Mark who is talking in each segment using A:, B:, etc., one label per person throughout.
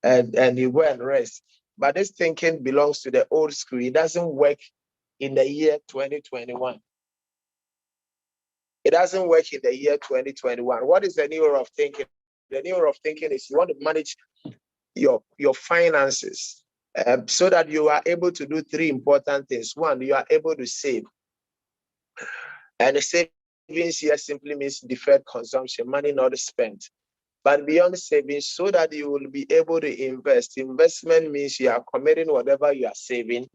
A: and you go and rest. But this thinking belongs to the old school. It doesn't work in the year 2021. It doesn't work in the year 2021. What is the new way of thinking? The new way of thinking is you want to manage your finances so that you are able to do three important things. One, you are able to save. And the savings here simply means deferred consumption, money not spent. But beyond savings, so that you will be able to invest. Investment means you are committing whatever you are saving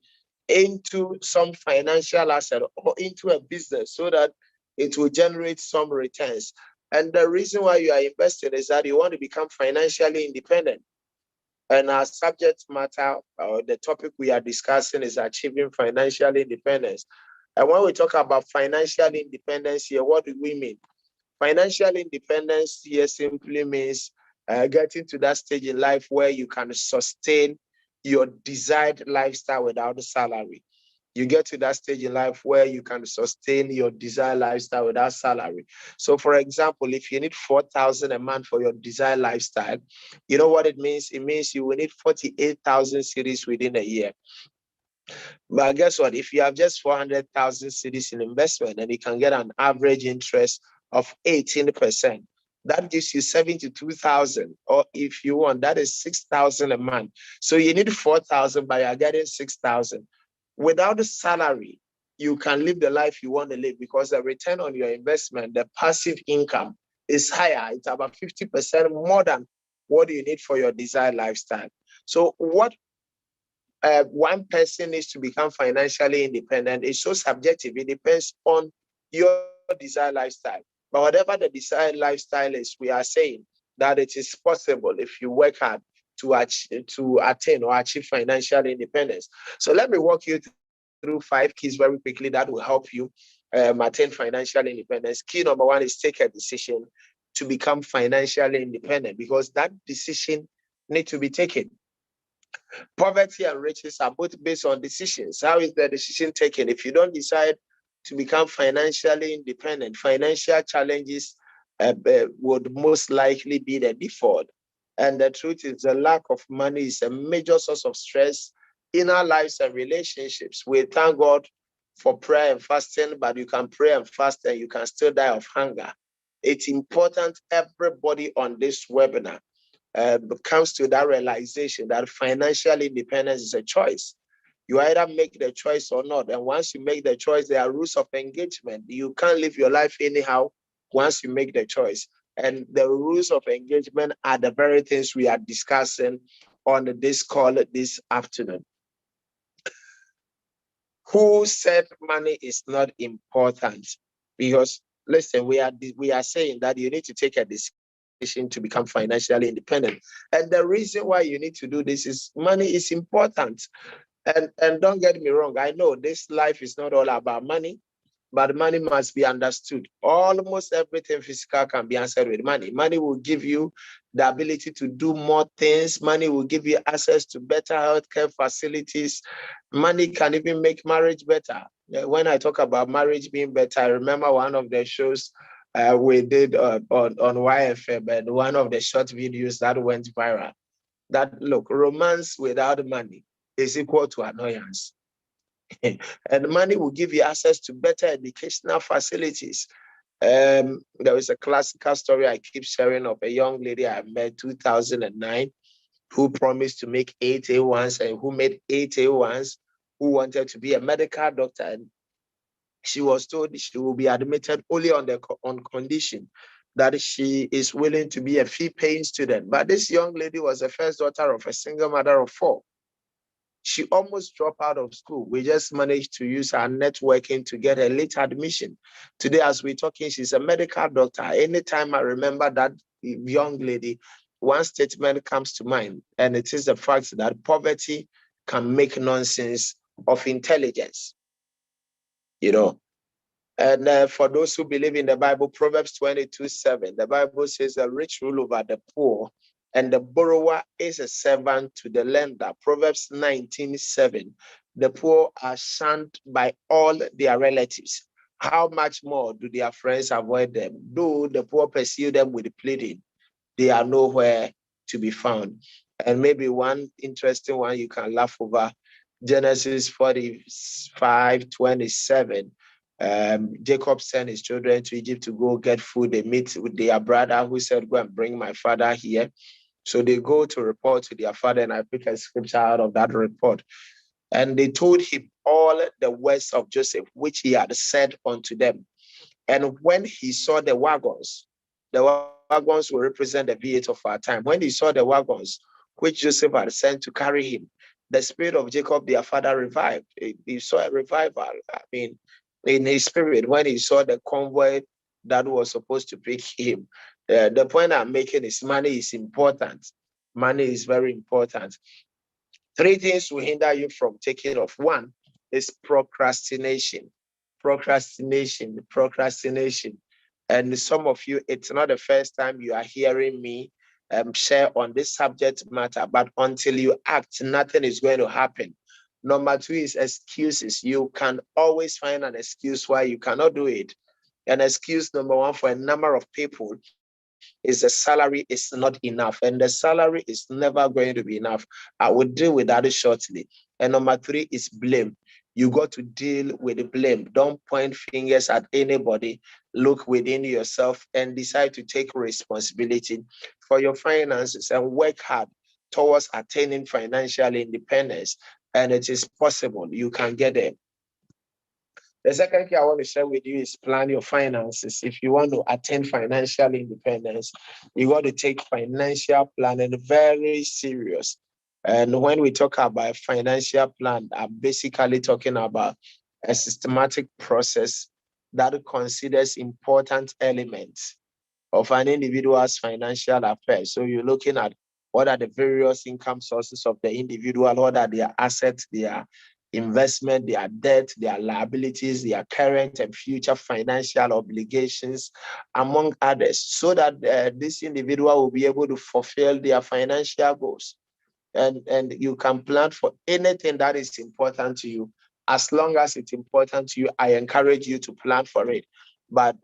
A: into some financial asset or into a business so that it will generate some returns. And the reason why you are investing is that you want to become financially independent. And our subject matter, or the topic we are discussing, is achieving financial independence. And when we talk about financial independence here, what do we mean? Financial independence here simply means getting to that stage in life where you can sustain your desired lifestyle without a salary. You get to that stage in life where you can sustain your desired lifestyle without salary. So, for example, if you need 4,000 a month for your desired lifestyle, you know what it means? It means you will need 48,000 cedis within a year. But guess what? If you have just 400,000 cedis in investment and you can get an average interest of 18%, that gives you 72,000. Or if you want, that is 6,000 a month. So you need 4,000, but you're getting 6,000. Without the salary, you can live the life you want to live because the return on your investment, the passive income, is higher. It's about 50% more than what you need for your desired lifestyle. So what one person needs to become financially independent is so subjective. It depends on your desired lifestyle. But whatever the desired lifestyle is, we are saying that it is possible if you work hard to attain or achieve financial independence. So let me walk you through 5 keys very quickly that will help you attain financial independence. Key number 1 is take a decision to become financially independent, because that decision needs to be taken. Poverty and riches are both based on decisions. How is the decision taken? If you don't decide to become financially independent, financial challenges would most likely be the default. And the truth is, the lack of money is a major source of stress in our lives and relationships. We thank God for prayer and fasting, but you can pray and fast and you can still die of hunger. It's important everybody on this webinar comes to that realization that financial independence is a choice. You either make the choice or not. And once you make the choice, there are rules of engagement. You can't live your life anyhow once you make the choice. And the rules of engagement are the very things we are discussing on this call this afternoon. Who said money is not important? Because listen, we are saying that you need to take a decision to become financially independent. And the reason why you need to do this is money is important. And don't get me wrong, I know this life is not all about money, but money must be understood. Almost everything physical can be answered with money. Money will give you the ability to do more things. Money will give you access to better healthcare facilities. Money can even make marriage better. When I talk about marriage being better, I remember one of the shows we did on YFM, and one of the short videos that went viral. That look, romance without money is equal to annoyance. And money will give you access to better educational facilities. There is a classical story I keep sharing of a young lady I met 2009 who promised to make 8 A1s and who made 8 A1s, who wanted to be a medical doctor. And she was told she will be admitted only on condition that she is willing to be a fee-paying student. But this young lady was the first daughter of a single mother of 4. She almost dropped out of school. We just managed to use our networking to get a late admission. Today, as we're talking, she's a medical doctor. Anytime I remember that young lady, one statement comes to mind, and it is the fact that poverty can make nonsense of intelligence. And for those who believe in the Bible, Proverbs 22:7, the Bible says the rich rule over the poor, and the borrower is a servant to the lender. Proverbs 19:7, the poor are shunned by all their relatives. How much more do their friends avoid them? Though the poor pursue them with pleading, they are nowhere to be found. And maybe one interesting one you can laugh over, Genesis 45:27. Jacob sent his children to Egypt to go get food. They meet with their brother who said, go and bring my father here. So they go to report to their father, and I pick a scripture out of that report. And they told him all the words of Joseph, which he had said unto them. And when he saw the wagons will represent the V8 of our time. When he saw the wagons, which Joseph had sent to carry him, the spirit of Jacob, their father, revived. He saw a revival. I mean, in his spirit, when he saw the convoy that was supposed to pick him. The point I'm making is money is important. Money is very important. Three things will hinder you from taking off. One is procrastination. Procrastination. And some of you, it's not the first time you are hearing me share on this subject matter, but until you act, nothing is going to happen. Number two is excuses. You can always find an excuse why you cannot do it. An excuse number one for a number of people is the salary is not enough, and the salary is never going to be enough. I will deal with that shortly. And number three is blame. You got to deal with the blame. Don't point fingers at anybody. Look within yourself and decide to take responsibility for your finances and work hard towards attaining financial independence. And it is possible. You can get there. The second thing I want to share with you is plan your finances. If you want to attain financial independence, you got to take financial planning very serious. And when we talk about financial plan, I'm basically talking about a systematic process that considers important elements of an individual's financial affairs. So you're looking at what are the various income sources of the individual, what are their assets, their investment, their debt, their liabilities, their current and future financial obligations, among others, so that this individual will be able to fulfill their financial goals. And you can plan for anything that is important to you. As long as it's important to you, I encourage you to plan for it. But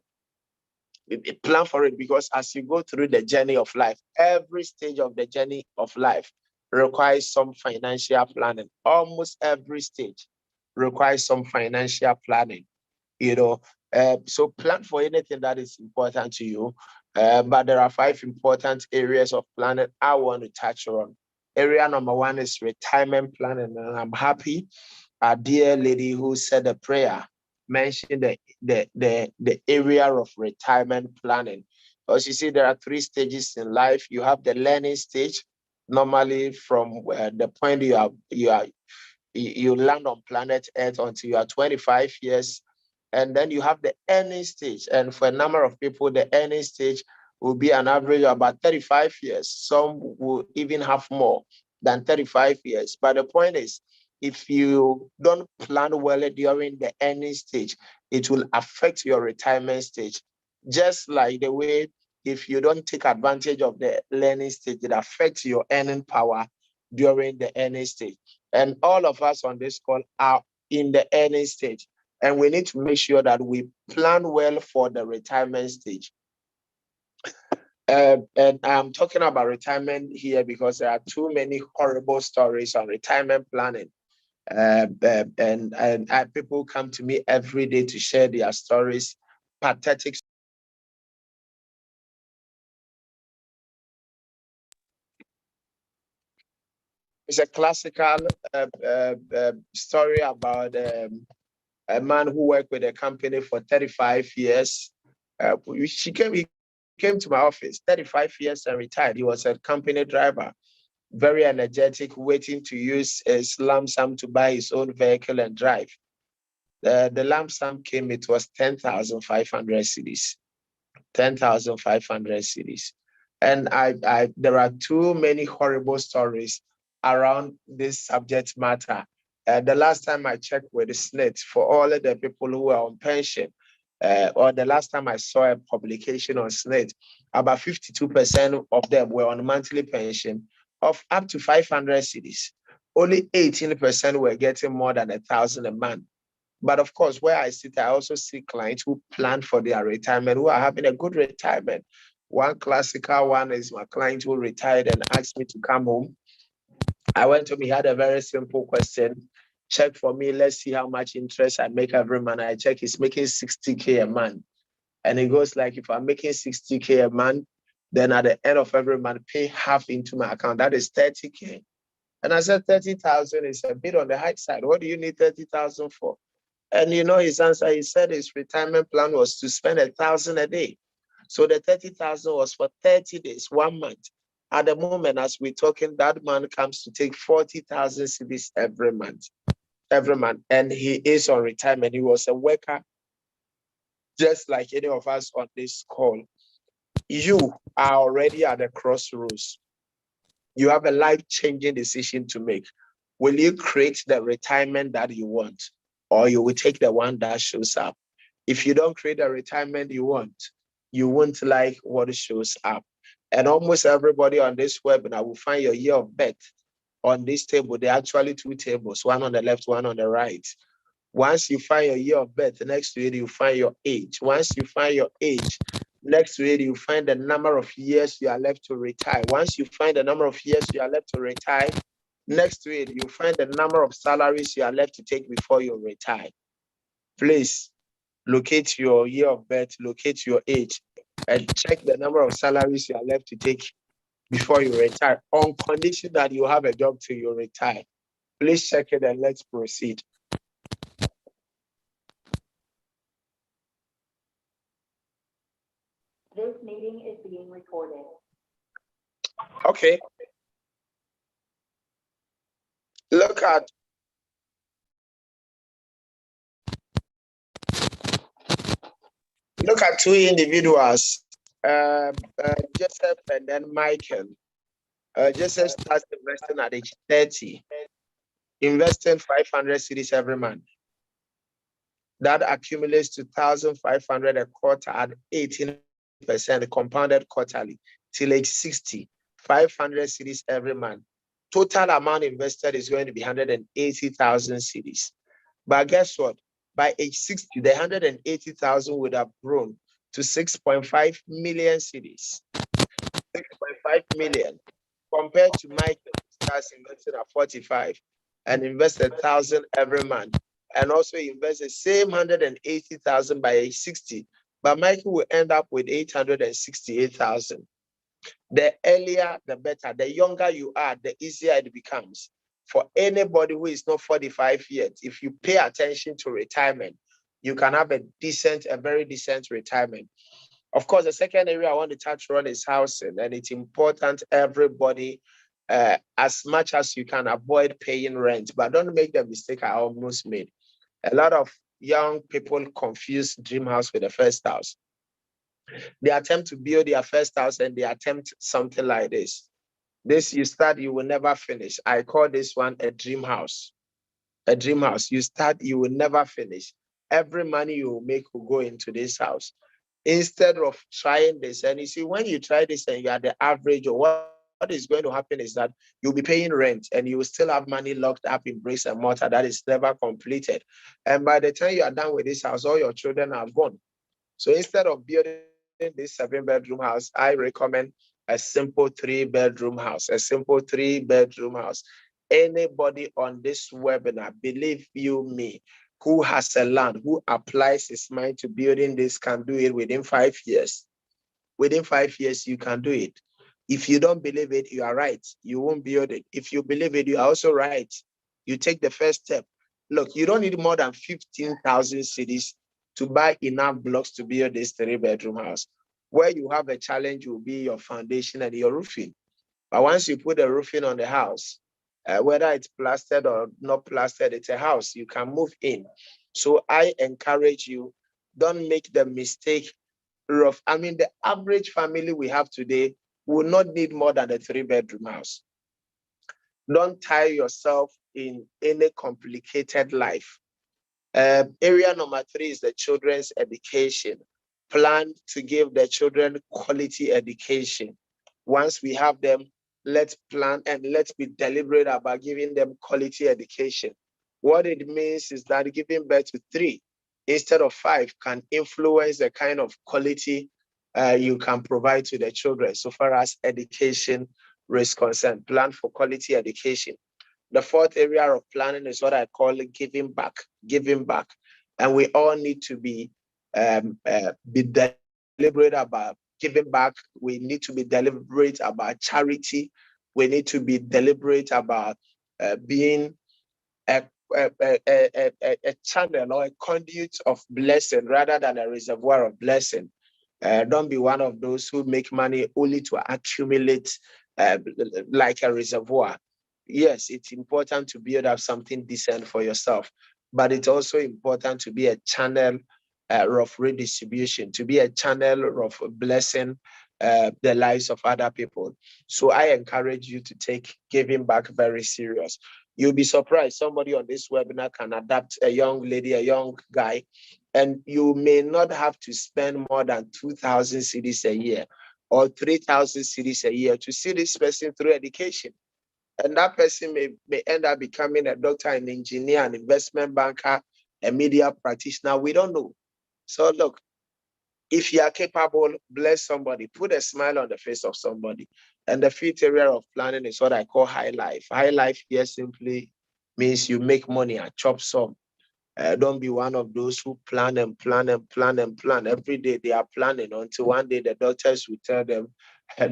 A: plan for it, because as you go through the journey of life, every stage of the journey of life requires some financial planning. Almost every stage requires some financial planning, you know. So plan for anything that is important to you. But there are 5 important areas of planning I want to touch on. Area number 1 is retirement planning, and I'm happy our dear lady who said a prayer mentioned the area of retirement planning. As you see, there are 3 stages in life. You have the learning stage, normally from the point you land on planet Earth until you are 25 years. And then you have the earning stage. And for a number of people, the earning stage will be an average of about 35 years. Some will even have more than 35 years. But the point is, if you don't plan well during the earning stage, it will affect your retirement stage. Just like the way if you don't take advantage of the learning stage, it affects your earning power during the earning stage. And all of us on this call are in the earning stage. And we need to make sure that we plan well for the retirement stage. And I'm talking about retirement here because there are too many horrible stories on retirement planning. And people come to me every day to share their stories, pathetic. It's a classical story about a man who worked with a company for 35 years. He came to my office, 35 years and retired. He was a company driver, very energetic, waiting to use his lump sum to buy his own vehicle and drive. The lump sum came, it was 10,500 cedis. 10,500 cedis. And there are too many horrible stories around this subject matter. The last time I checked with the SNIT, for all of the people who are on pension, or the last time I saw a publication on SNIT, about 52% of them were on monthly pension of up to 500 cedis. Only 18% were getting more than 1,000 a month. But of course, where I sit, I also see clients who plan for their retirement, who are having a good retirement. One classical one is my client who retired and asked me to come home I went to him, he had a very simple question. Check for me, let's see how much interest I make every month. I check, he's making 60K a month. And it goes like, if I'm making 60K a month, then at the end of every month, pay half into my account. That is 30K. And I said, 30,000 is a bit on the high side. What do you need 30,000 for? And you know his answer, he said his retirement plan was to spend 1,000 a day. So the 30,000 was for 30 days, 1 month. At the moment, as we're talking, that man comes to take 40,000 cedis every month. Every month. And he is on retirement. He was a worker, just like any of us on this call. You are already at the crossroads. You have a life-changing decision to make. Will you create the retirement that you want, or you will take the one that shows up? If you don't create the retirement you want, you won't like what shows up. And almost everybody on this webinar will find your year of birth on this table. There are actually two tables, one on the left, one on the right. Once you find your year of birth, next to it, you find your age. Once you find your age, next to it, you find the number of years you are left to retire. Once you find the number of years you are left to retire, next to it, you find the number of salaries you are left to take before you retire. Please locate your year of birth, locate your age, and check the number of salaries you are left to take before you retire, on condition that you have a job till you retire. Please check it and let's proceed.
B: This meeting is being recorded.
A: Okay. Look at two individuals, Joseph and then Michael. Joseph starts investing at age 30, investing 500 cedis every month. That accumulates to 1,500 a quarter at 18% compounded quarterly till age 60, 500 cedis every month. Total amount invested is going to be 180,000 cedis. But guess what? By age 60, the 180,000 would have grown to 6.5 million cedis. 6.5 million compared to Michael, who starts investing at 45 and invests 1,000 every month, and also invest the same 180,000 by age 60. But Michael will end up with 868,000. The earlier, the better. The younger you are, the easier it becomes. For anybody who is not 45 yet, if you pay attention to retirement, you can have a very decent retirement. Of course, the second area I want to touch on is housing, and it's important everybody, as much as you can, avoid paying rent, but don't make the mistake I almost made. A lot of young people confuse dream house with the first house. They attempt to build their first house and they attempt something like this. This you start, you will never finish. I call this one a dream house. A dream house. You start, you will never finish. Every money you will make will go into this house. Instead of trying this, and you see, when you try this and you are the average, or what is going to happen is that you'll be paying rent and you will still have money locked up in bricks and mortar that is never completed. And by the time you are done with this house, all your children are gone. So instead of building this 7-bedroom house, I recommend a simple 3-bedroom house, a simple 3-bedroom house. Anybody on this webinar, believe you me, who has a land, who applies his mind to building this can do it within 5 years. Within 5 years, you can do it. If you don't believe it, you are right. You won't build it. If you believe it, you are also right. You take the first step. Look, you don't need more than 15,000 cedis to buy enough blocks to build this 3-bedroom house. Where you have a challenge will be your foundation and your roofing. But once you put the roofing on the house, whether it's plastered or not plastered, it's a house. You can move in. So I encourage you, don't make the mistake of, the average family we have today will not need more than a 3-bedroom house. Don't tie yourself in any complicated life. Area number 3 is the children's education. Plan to give the children quality education. Once we have them, let's plan and let's be deliberate about giving them quality education. What it means is that giving birth to 3 instead of 5 can influence the kind of quality you can provide to the children so far as education is concerned. Plan for quality education. The fourth area of planning is what I call giving back. Giving back, and we all need to be deliberate about giving back. We need to be deliberate about charity. We need to be deliberate about being a, a channel or a conduit of blessing rather than a reservoir of blessing. Don't be one of those who make money only to accumulate like a reservoir. Yes, it's important to build up something decent for yourself, but it's also important to be a channel of redistribution, to be a channel of blessing the lives of other people. So I encourage you to take giving back very serious. You'll be surprised. Somebody on this webinar can adapt a young lady, a young guy, and you may not have to spend more than 2,000 cedis a year or 3,000 cedis a year to see this person through education. And that person may end up becoming a doctor, an engineer, an investment banker, a media practitioner. We don't know. So look, if you are capable, bless somebody, put a smile on the face of somebody. And the fifth area of planning is what I call high life. High life here simply means you make money and chop some. Don't be one of those who plan and plan and plan and plan. Every day they are planning until one day the doctors will tell them,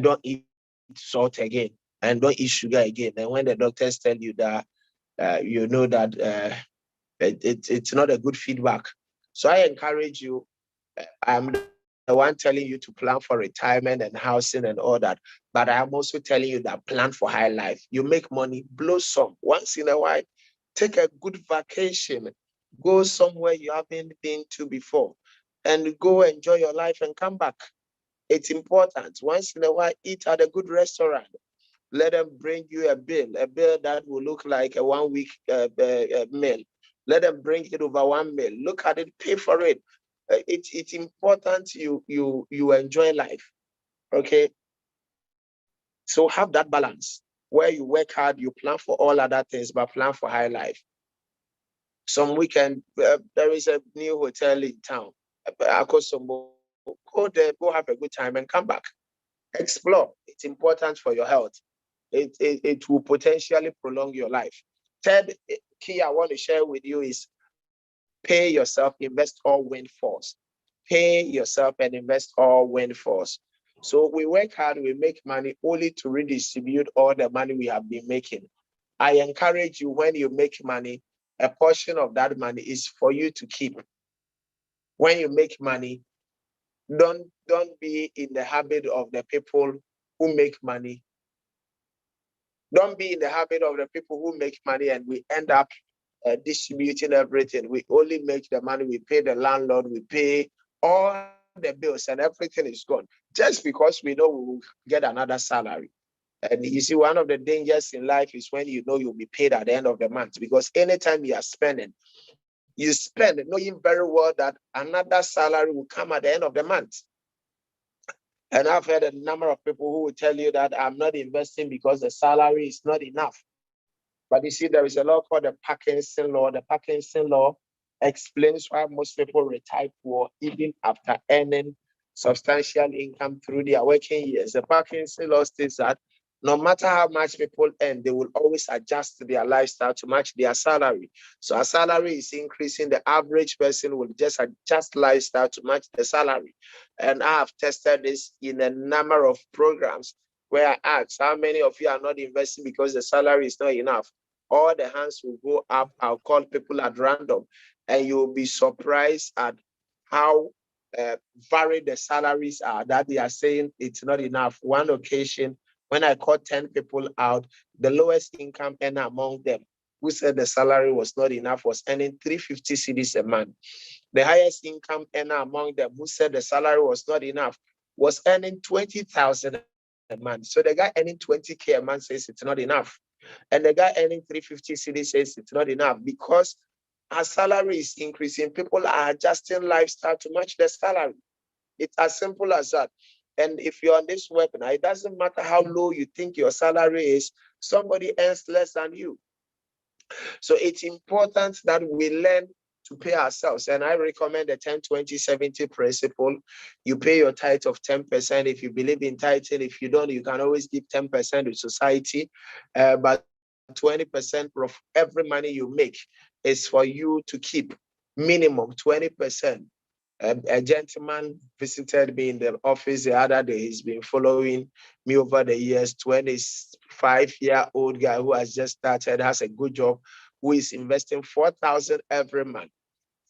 A: don't eat salt again and don't eat sugar again. And when the doctors tell you that, you know that it's not a good feedback. So I encourage you. I'm the one telling you to plan for retirement and housing and all that. But I'm also telling you that plan for high life. You make money, blow some once in a while. Take a good vacation. Go somewhere you haven't been to before and go enjoy your life and come back. It's important. Once in a while, eat at a good restaurant. Let them bring you a bill that will look like a 1 week meal. Let them bring it over 1 meal. Look at it, pay for it. It's important you enjoy life. Okay. So have that balance where you work hard, you plan for all other things, but plan for high life. Some weekend, there is a new hotel in town. Go there, go have a good time and come back. Explore. It's important for your health. It will potentially prolong your life. Third key I want to share with you is pay yourself, invest or win force. Pay yourself and invest or win force. So we work hard, we make money only to redistribute all the money we have been making. I encourage you, when you make money, a portion of that money is for you to keep. When you make money, don't be in the habit of the people who make money. Don't be in the habit of the people who make money and we end up distributing everything. We only make the money, we pay the landlord, we pay all the bills, and everything is gone just because we know we will get another salary. And you see, one of the dangers in life is when you know you'll be paid at the end of the month, because anytime you are spending, you spend knowing very well that another salary will come at the end of the month. And I've heard a number of people who will tell you that I'm not investing because the salary is not enough. But you see, there is a law called the Parkinson law. The Parkinson law explains why most people retire poor even after earning substantial income through their working years. The Parkinson law states that no matter how much people earn, they will always adjust their lifestyle to match their salary. So as salary is increasing, the average person will just adjust lifestyle to match the salary. And I have tested this in a number of programs where I ask, how many of you are not investing because the salary is not enough? All the hands will go up. I'll call people at random, and you'll be surprised at how varied the salaries are, that they are saying it's not enough. One occasion, when I called 10 people out, the lowest income earner among them, who said the salary was not enough, was earning 350 cedis a month. The highest income earner among them, who said the salary was not enough, was earning 20,000 a month. So the guy earning 20K a month says it's not enough. And the guy earning 350 cedis says it's not enough, because as salary is increasing, people are adjusting lifestyle to match the salary. It's as simple as that. And if you're on this webinar, it doesn't matter how low you think your salary is, somebody earns less than you. So it's important that we learn to pay ourselves. And I recommend the 10-20-70 principle. You pay your tithe of 10%. If you believe in tithing, if you don't, you can always give 10% to society. But 20% of every money you make is for you to keep, minimum 20%. A gentleman visited me in the office the other day. He's been following me over the years. 25-year-old guy who has just started, has a good job, who is investing 4,000 every month.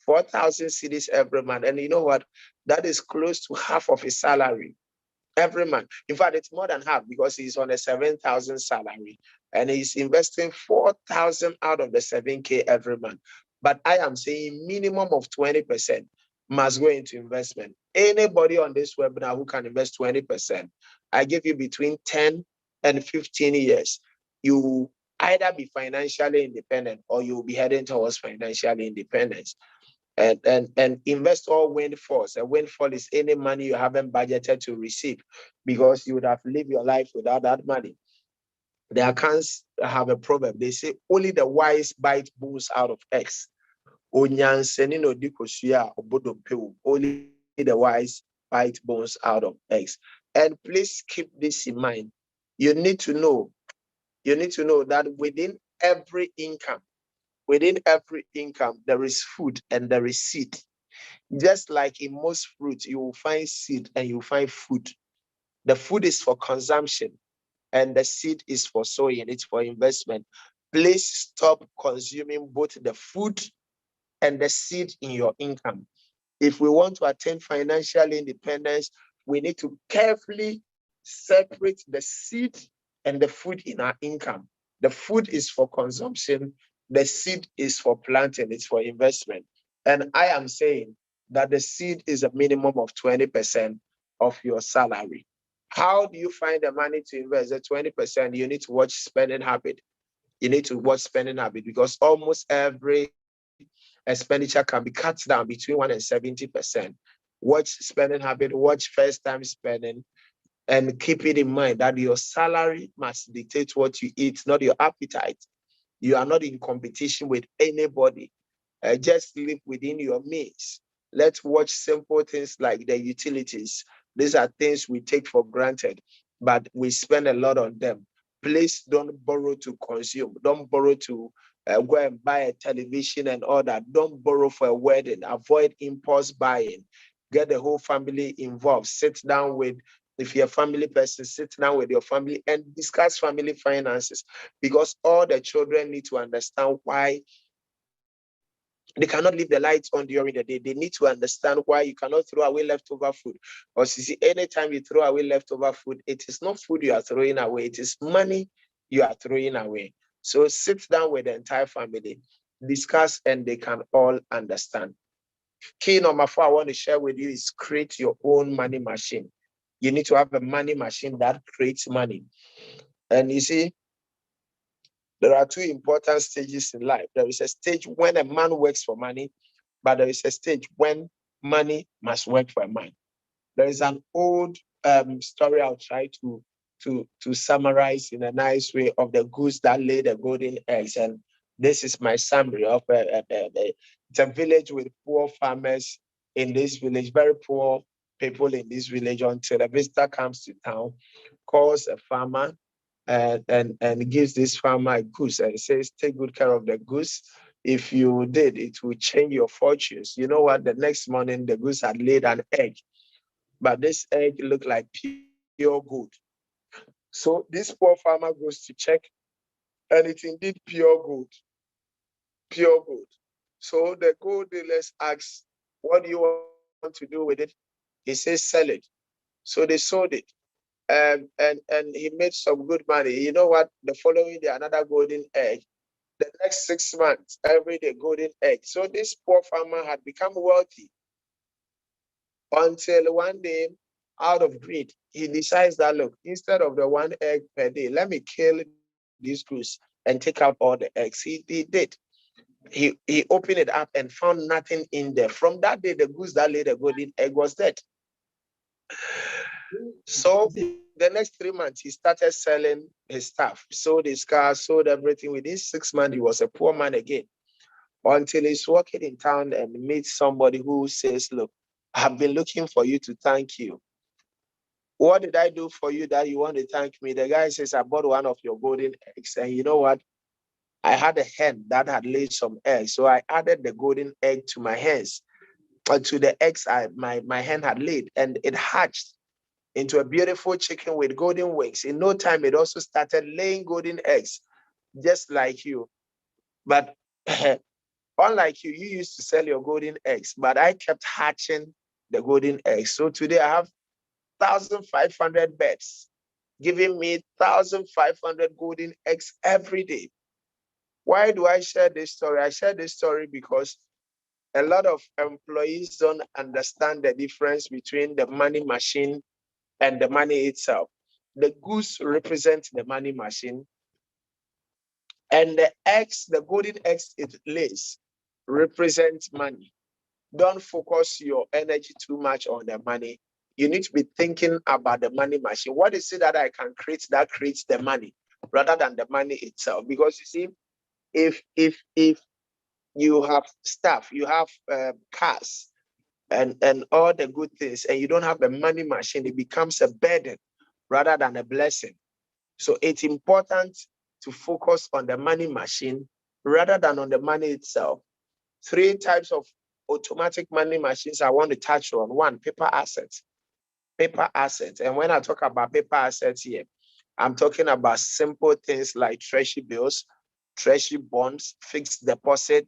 A: 4,000 cedis every month. And you know what? That is close to half of his salary every month. In fact, it's more than half because he's on a 7,000 salary and he's investing 4,000 out of the 7K every month. But I am saying minimum of 20% must go into investment. Anybody on this webinar who can invest 20%, I give you between 10 and 15 years. You either be financially independent or you'll be heading towards financial independence. And investor windfalls. A windfall is any money you haven't budgeted to receive because you would have lived your life without that money. The accounts have a proverb. They say only the wise bite bones out of eggs. Only the wise bite bones out of eggs. And please keep this in mind. You need to know that within every income, there is food and there is seed. Just like in most fruits, you will find seed and you will find food. The food is for consumption and the seed is for sowing, it's for investment. Please stop consuming both the food and the seed in your income. If we want to attain financial independence, we need to carefully separate the seed and the food in our income. The food is for consumption, the seed is for planting, it's for investment. And I am saying that the seed is a minimum of 20% of your salary. How do you find the money to invest? The 20%, you need to watch spending habit. You need to watch spending habit because almost every expenditure can be cut down between 1 and 70%. Watch spending habit, watch first time spending, and keep it in mind that your salary must dictate what you eat, not your appetite. You are not in competition with anybody. Just live within your means. Let's watch simple things like the utilities. These are things we take for granted, but we spend a lot on them. Please don't borrow to consume. Don't borrow to go and buy a television and all that. Don't borrow for a wedding. Avoid impulse buying. Get the whole family involved. Sit down with, if you're a family person, sit down with your family and discuss family finances because all the children need to understand why they cannot leave the lights on during the day. They need to understand why you cannot throw away leftover food. Or see, anytime you throw away leftover food, it is not food you are throwing away, it is money you are throwing away. So sit down with the entire family, discuss, and they can all understand. Key number 4 I want to share with you is create your own money machine. You need to have a money machine that creates money. And you see, there are 2 important stages in life. There is a stage when a man works for money, but there is a stage when money must work for a man. There is an old story I'll try to summarize in a nice way of the goose that laid the golden eggs. And this is my summary of it's a village with poor farmers in this village, very poor people in this village until a visitor comes to town, calls a farmer and gives this farmer a goose and says, take good care of the goose. If you did, it will change your fortunes. You know what? The next morning, the goose had laid an egg, but this egg looked like pure gold. So this poor farmer goes to check, and it's indeed pure gold. So the gold dealers ask, what do you want to do with it? He says, sell it. So they sold it. And he made some good money. You know what? The following day, another golden egg. The next 6 months, every day, golden egg. So this poor farmer had become wealthy until one day, out of greed, he decides that, look, instead of the 1 egg per day, let me kill this goose and take out all the eggs. He did. He opened it up and found nothing in there. From that day, the goose that laid the golden egg was dead. So the next 3 months, he started selling his stuff, sold his car, sold everything. Within 6 months, he was a poor man again. until he's walking in town and meets somebody who says, look, I've been looking for you to thank you. What did I do for you that you want to thank me? The guy says, I bought one of your golden eggs. And you know what? I had a hen that had laid some eggs. So I added the golden egg to my hens, to the eggs my hen had laid. And it hatched into a beautiful chicken with golden wings. In no time, it also started laying golden eggs, just like you. But unlike you, you used to sell your golden eggs, but I kept hatching the golden eggs. So today I have 1,500 birds giving me 1,500 golden eggs every day. Why do I share this story? I share this story because a lot of employees don't understand the difference between the money machine and the money itself. The goose represents the money machine, and the eggs, the golden eggs it lays, represent money. Don't focus your energy too much on the money. You need to be thinking about the money machine. What is it that I can create that creates the money rather than the money itself? Because you see, if you have stuff, you have cars and all the good things, and you don't have a money machine, it becomes a burden rather than a blessing. So it's important to focus on the money machine rather than on the money itself. Three types of automatic money machines I want to touch on. One, paper assets. Paper assets. And when I talk about paper assets here, I'm talking about simple things like treasury bills, treasury bonds, fixed deposit,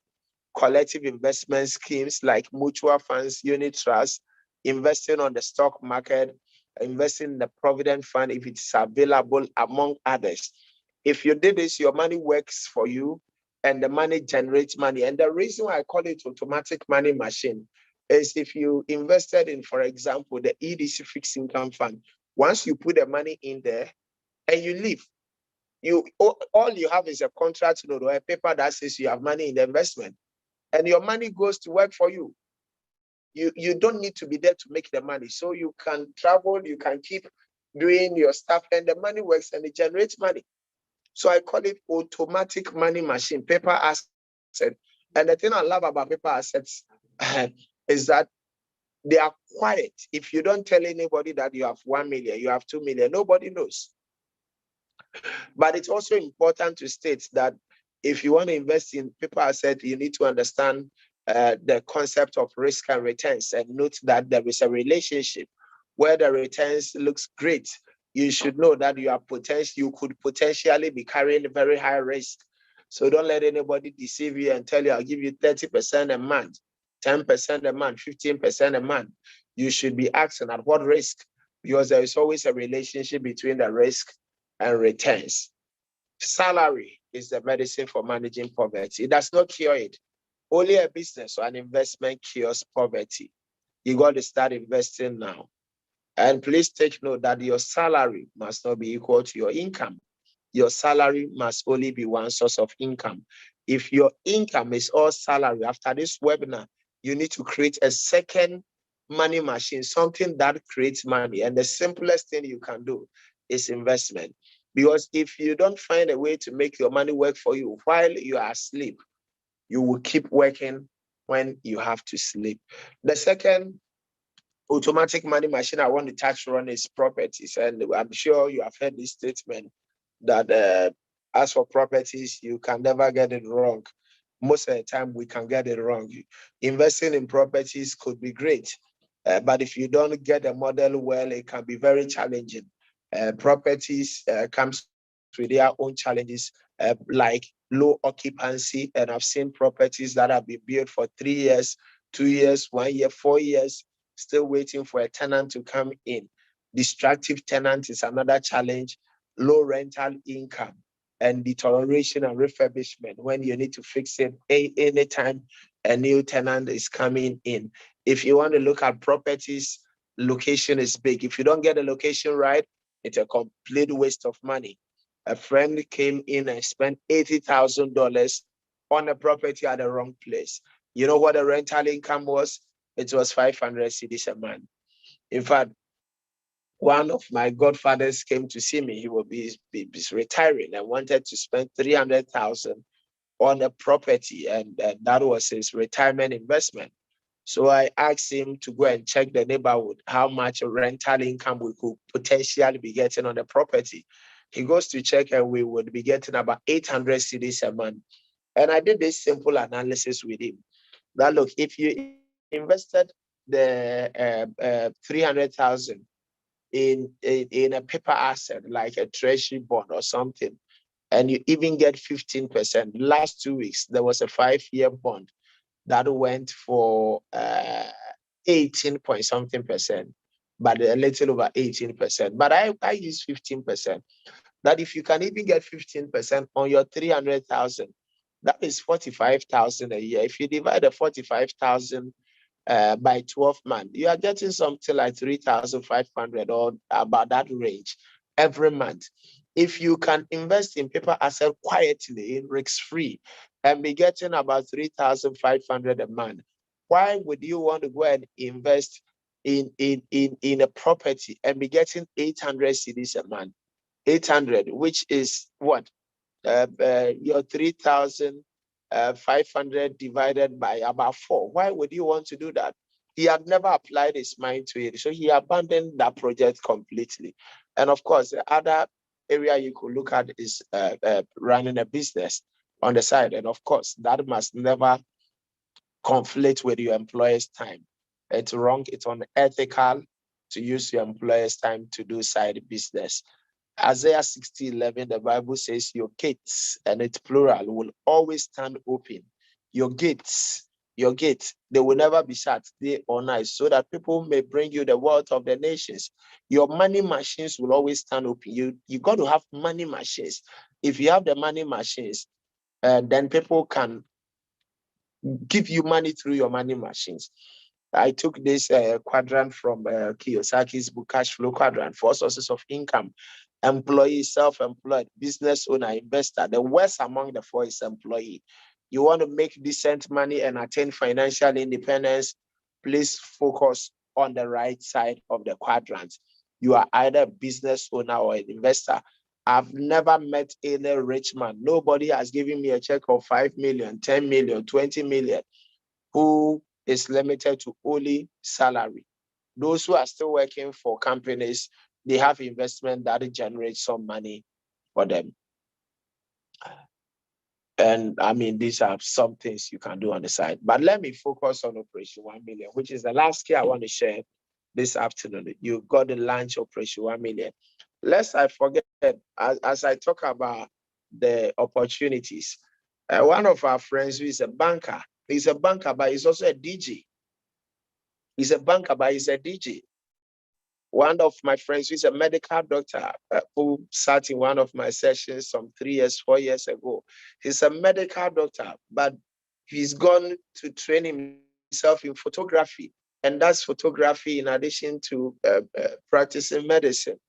A: collective investment schemes like mutual funds, unit trusts, investing on the stock market, investing in the provident fund if it's available, among others. If you did this, your money works for you and the money generates money. And the reason why I call it automatic money machine is if you invested in, for example, the EDC fixed income fund, once you put the money in there and you leave, all you have is a contract note or a paper that says you have money in the investment, and your money goes to work for you. You don't need to be there to make the money. So you can travel, you can keep doing your stuff, and the money works and it generates money. So I call it automatic money machine, paper asset. And the thing I love about paper assets is that they are quiet. If you don't tell anybody that you have 1 million, you have 2 million, nobody knows. But it's also important to state that if you want to invest in paper asset, you need to understand the concept of risk and returns, and note that there is a relationship where the returns looks great. You should know that you could potentially be carrying a very high risk. So don't let anybody deceive you and tell you, I'll give you 30% a month, 10% a month, 15% a month. You should be asking at what risk, because there is always a relationship between the risk and returns. Salary is the medicine for managing poverty. It does not cure it. Only a business or an investment cures poverty. You got to start investing now. And please take note that your salary must not be equal to your income. Your salary must only be one source of income. If your income is all salary, after this webinar, you need to create a second money machine, something that creates money. And the simplest thing you can do is investment. Because if you don't find a way to make your money work for you while you are asleep, you will keep working when you have to sleep. The second automatic money machine I want to touch on is properties. And I'm sure you have heard this statement that as for properties, you can never get it wrong. Most of the time, we can get it wrong. Investing in properties could be great, but if you don't get a model well, it can be very challenging. Properties comes with their own challenges, like low occupancy. And I've seen properties that have been built for 3 years, 2 years, 1 year, 4 years, still waiting for a tenant to come in. Destructive tenant is another challenge. Low rental income and deterioration and refurbishment when you need to fix it anytime a new tenant is coming in. If you want to look at properties, location is big. If you don't get the location right, it's a complete waste of money. A friend came in and spent $80,000 on a property at the wrong place. You know what the rental income was? It was 500 cedis a month. In fact, one of my godfathers came to see me. He will be retiring and wanted to spend 300,000 on a property, and that was his retirement investment. So I asked him to go and check the neighborhood, how much rental income we could potentially be getting on the property. He goes to check and we would be getting about 800 cedis a month. And I did this simple analysis with him that look, if you invested the 300,000 in a paper asset like a treasury bond or something, and you even get 15%. Last 2 weeks, there was a 5-year bond that went for 18 point something percent, but a little over 18%. But I use 15%. That if you can even get 15% on your 300,000, that is 45,000 a year. If you divide the 45,000 by 12 months, you are getting something like 3,500 or about that range every month. If you can invest in paper asset quietly, risk-free, and be getting about 3,500 a month, why would you want to go and invest in a property and be getting 800 cedis a month? 800, which is what? Your 3,500 divided by about 4. Why would you want to do that? He had never applied his mind to it. So he abandoned that project completely. And of course, the other area you could look at is running a business on the side. And of course, that must never conflict with your employer's time. It's wrong, it's unethical to use your employer's time to do side business. Isaiah 60:11, the Bible says, your gates, and it's plural, will always stand open. Your gates, they will never be shut day or night, so that people may bring you the wealth of the nations. Your money machines will always stand open. You got to have money machines. If you have the money machines, then people can give you money through your money machines. I took this quadrant from Kiyosaki's book, Cash Flow Quadrant, 4 sources of income: employee, self-employed, business owner, investor. The worst among the 4 is employee. You want to make decent money and attain financial independence, please focus on the right side of the quadrant. You are either a business owner or an investor. I've never met any rich man. Nobody has given me a check of 5 million, 10 million, 20 million, who is limited to only salary. Those who are still working for companies, they have investment that generates some money for them. And I mean, these are some things you can do on the side. But let me focus on Operation 1 Million, which is the last key I want to share this afternoon. You got to launch Operation 1 Million. Lest I forget, as I talk about the opportunities, one of our friends who is a banker, he's a banker, but he's also a DJ. He's a banker, but he's a DJ. One of my friends who is a medical doctor who sat in one of my sessions some 3 years, 4 years ago. He's a medical doctor, but he's gone to train himself in photography. And that's photography in addition to practicing medicine.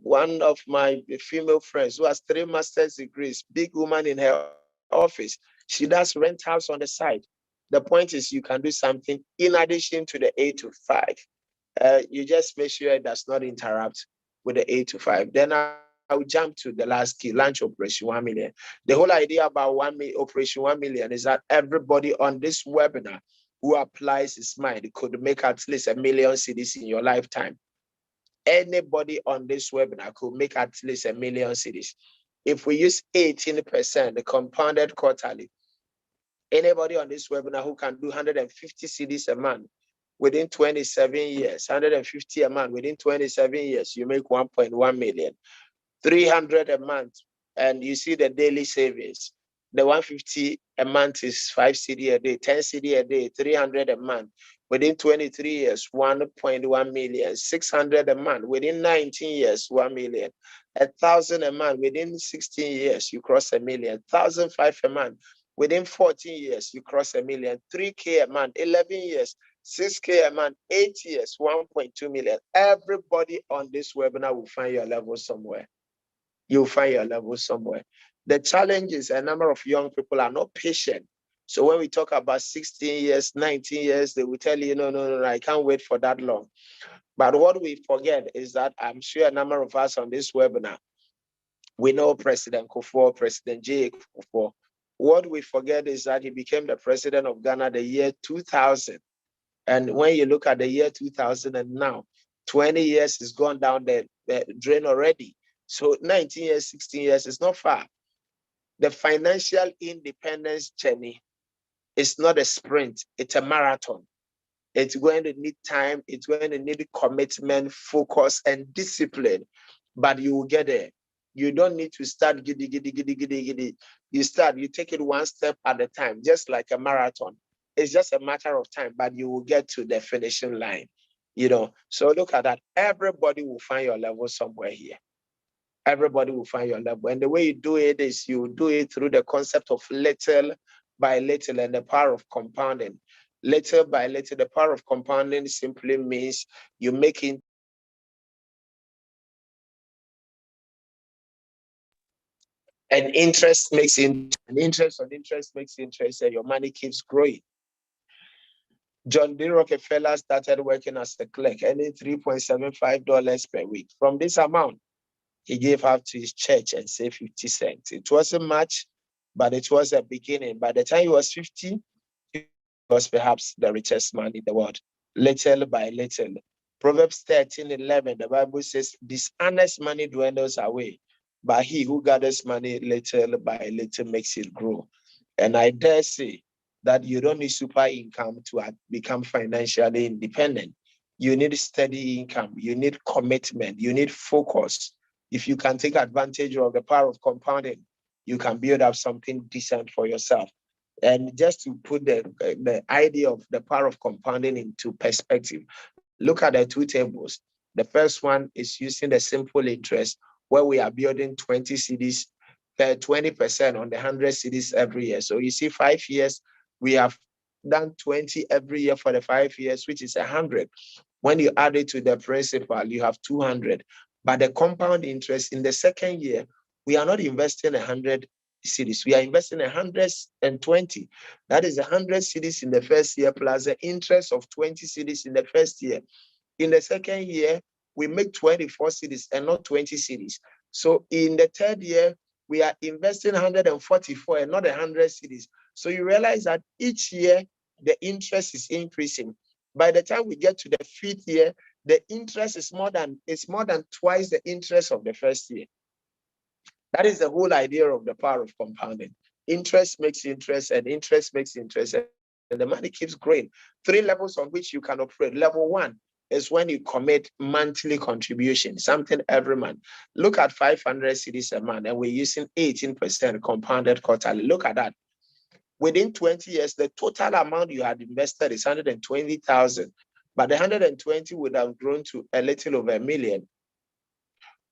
A: One of my female friends who has 3 master's degrees, big woman in her office, she does rentals on the side. The point is you can do something in addition to the 8 to 5. You just make sure it does not interrupt with the 8 to 5. Then I'll jump to the last key, launch Operation 1 Million. The whole idea about Operation 1 Million is that everybody on this webinar who applies his mind could make at least 1 million cedis in your lifetime. Anybody on this webinar could make at least 1 million cedis. If we use 18%, the compounded quarterly, anybody on this webinar who can do 150 cedis a month within 27 years, 150 a month within 27 years, you make 1.1 million. 300 a month, and you see the daily savings. The 150 a month is 5 CD a day, 10 CD a day, 300 a month. Within 23 years, 1.1 million. 600 a month. Within 19 years, 1 million. 1,000 a month. Within 16 years, you cross 1 million. 1,005 a month. Within 14 years, you cross 1 million. 3K a month. 11 years, 6K a month. 8 years, 1.2 million. Everybody on this webinar will find your level somewhere. You'll find your level somewhere. The challenge is a number of young people are not patient. So when we talk about 16 years, 19 years, they will tell you, no, I can't wait for that long. But what we forget is that I'm sure a number of us on this webinar, we know President Kufuor, President J. Kufuor. What we forget is that he became the president of Ghana the year 2000. And when you look at the year 2000 and now, 20 years has gone down the drain already. So 19 years, 16 years is not far. The financial independence journey is not a sprint, it's a marathon. It's going to need time, it's going to need commitment, focus, and discipline, but you will get there. You don't need to start giddy, giddy, giddy, giddy, giddy. You take it one step at a time, just like a marathon. It's just a matter of time, but you will get to the finishing line. So look at that. Everybody will find your level somewhere here. Everybody will find your level. And the way you do it is you do it through the concept of little by little and the power of compounding. Little by little, the power of compounding simply means you make it. And interest makes interest, and interest on interest makes interest, and your money keeps growing. John D. Rockefeller started working as a clerk, earning $3.75 per week. From this amount, he gave half to his church and saved 50 cents. It wasn't much, but it was a beginning. By the time he was 50, he was perhaps the richest man in the world, little by little. Proverbs 13:11, the Bible says, dishonest money dwindles away, but he who gathers money little by little makes it grow. And I dare say that you don't need super income to become financially independent. You need steady income, you need commitment, you need focus. If you can take advantage of the power of compounding, you can build up something decent for yourself. And just to put the idea of the power of compounding into perspective, look at the two tables. The first one is using the simple interest where we are building 20 cedis, 20% on the 100 cedis every year. So you see 5 years, we have done 20 every year for the 5 years, which is 100. When you add it to the principal, you have 200. But the compound interest in the second year, we are not investing 100 cedis. We are investing 120. That is 100 cedis in the first year plus the interest of 20 cedis in the first year. In the second year, we make 24 cedis and not 20 cedis. So in the third year, we are investing 144 and not 100 cedis. So you realize that each year, the interest is increasing. By the time we get to the fifth year, the interest is more than twice the interest of the first year. That is the whole idea of the power of compounding. Interest makes interest, and interest makes interest, and the money keeps growing. 3 levels on which you can operate. Level 1 is when you commit monthly contribution, something every month. Look at 500 cedis a month, and we're using 18% compounded quarterly. Look at that. Within 20 years, the total amount you had invested is 120,000, but the 120 would have grown to a little over $1 million.